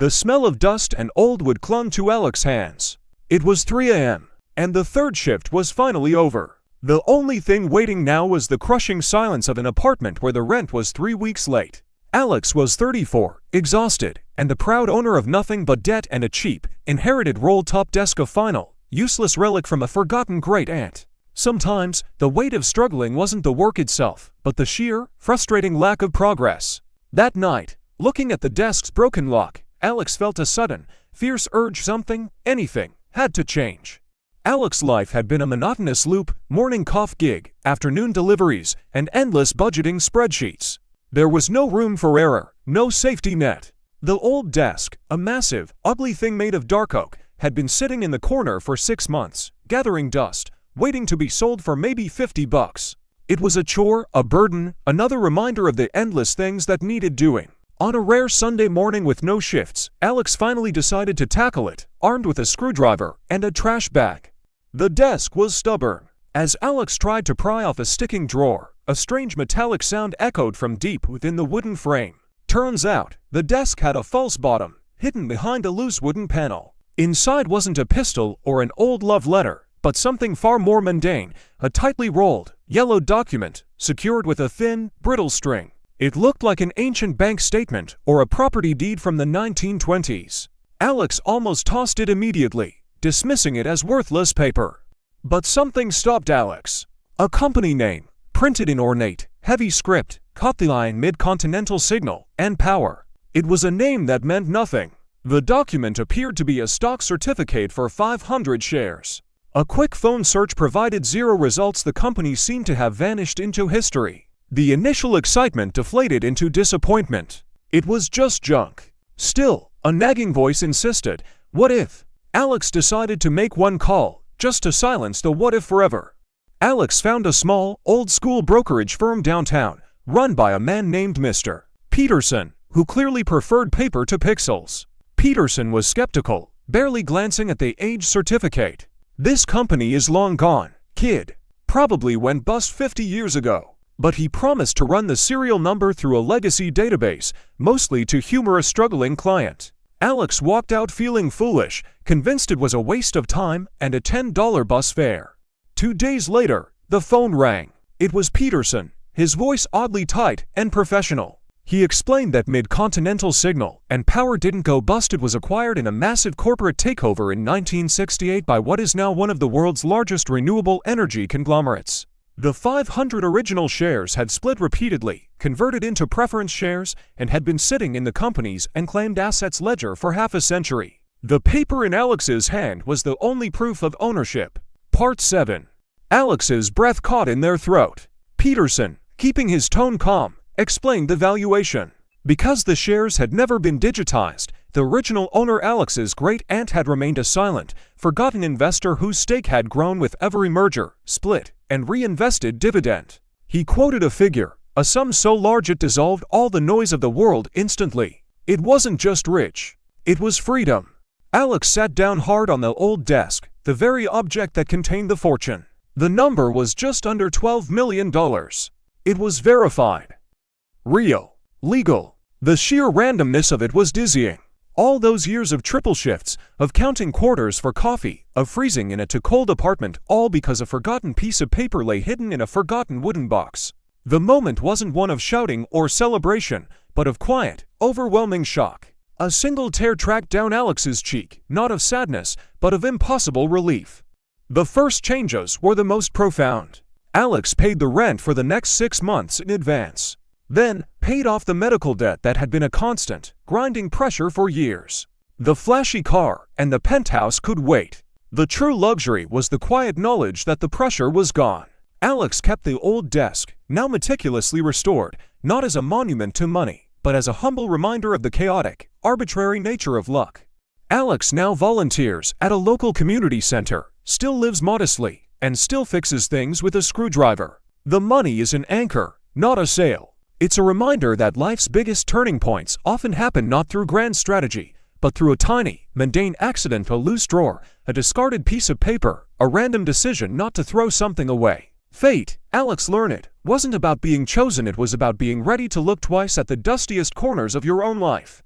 The smell of dust and old wood clung to Alex's hands. It was 3 a.m., and the third shift was finally over. The only thing waiting now was the crushing silence of an apartment where the rent was 3 weeks late. Alex was 34, exhausted, and the proud owner of nothing but debt and a cheap, inherited roll-top desk, a final, useless relic from a forgotten great-aunt. Sometimes, the weight of struggling wasn't the work itself, but the sheer, frustrating lack of progress. That night, looking at the desk's broken lock, Alex felt a sudden, fierce urge anything, had to change. Alex's life had been a monotonous loop: morning cough gig, afternoon deliveries, and endless budgeting spreadsheets. There was no room for error, no safety net. The old desk, a massive, ugly thing made of dark oak, had been sitting in the corner for 6 months, gathering dust, waiting to be sold for maybe $50. It was a chore, a burden, another reminder of the endless things that needed doing. On a rare Sunday morning with no shifts, Alex finally decided to tackle it, armed with a screwdriver and a trash bag. The desk was stubborn. As Alex tried to pry off a sticking drawer, a strange metallic sound echoed from deep within the wooden frame. Turns out, the desk had a false bottom, hidden behind a loose wooden panel. Inside wasn't a pistol or an old love letter, but something far more mundane: a tightly rolled, yellowed document, secured with a thin, brittle string. It looked like an ancient bank statement or a property deed from the 1920s. Alex almost tossed it immediately, dismissing it as worthless paper. But something stopped Alex. A company name, printed in ornate, heavy script, caught the eye in Mid-Continental Signal and Power. It was a name that meant nothing. The document appeared to be a stock certificate for 500 shares. A quick phone search provided 0 results. The company seemed to have vanished into history. The initial excitement deflated into disappointment. It was just junk. Still, a nagging voice insisted, "What if?" Alex decided to make one call, just to silence the what if forever. Alex found a small, old-school brokerage firm downtown, run by a man named Mr. Peterson, who clearly preferred paper to pixels. Peterson was skeptical, barely glancing at the age certificate. "This company is long gone, kid. Probably went bust 50 years ago." But he promised to run the serial number through a legacy database, mostly to humor a struggling client. Alex walked out feeling foolish, convinced it was a waste of time and a $10 bus fare. 2 days later, the phone rang. It was Peterson, his voice oddly tight and professional. He explained that Mid-Continental Signal and Power didn't go bust. It was acquired in a massive corporate takeover in 1968 by what is now one of the world's largest renewable energy conglomerates. The 500 original shares had split repeatedly, converted into preference shares, and had been sitting in the company's unclaimed assets ledger for half a century. The paper in Alex's hand was the only proof of ownership. Part 7. Alex's breath caught in their throat. Peterson, keeping his tone calm, explained the valuation. Because the shares had never been digitized, the original owner, Alex's great-aunt, had remained a silent, forgotten investor whose stake had grown with every merger, split, and reinvested dividend. He quoted a figure, a sum so large it dissolved all the noise of the world instantly. It wasn't just rich. It was freedom. Alex sat down hard on the old desk, the very object that contained the fortune. The number was just under $12 million. It was verified. Real. Legal. The sheer randomness of it was dizzying. All those years of triple shifts, of counting quarters for coffee, of freezing in a too-cold apartment, all because a forgotten piece of paper lay hidden in a forgotten wooden box. The moment wasn't one of shouting or celebration, but of quiet, overwhelming shock. A single tear tracked down Alex's cheek, not of sadness, but of impossible relief. The first changes were the most profound. Alex paid the rent for the next 6 months in advance. Then, paid off the medical debt that had been a constant, grinding pressure for years. The flashy car and the penthouse could wait. The true luxury was the quiet knowledge that the pressure was gone. Alex kept the old desk, now meticulously restored, not as a monument to money, but as a humble reminder of the chaotic, arbitrary nature of luck. Alex now volunteers at a local community center, still lives modestly, and still fixes things with a screwdriver. The money is an anchor, not a sail. It's a reminder that life's biggest turning points often happen not through grand strategy, but through a tiny, mundane accident: a loose drawer, a discarded piece of paper, a random decision not to throw something away. Fate, Alex learned, wasn't about being chosen. It was about being ready to look twice at the dustiest corners of your own life.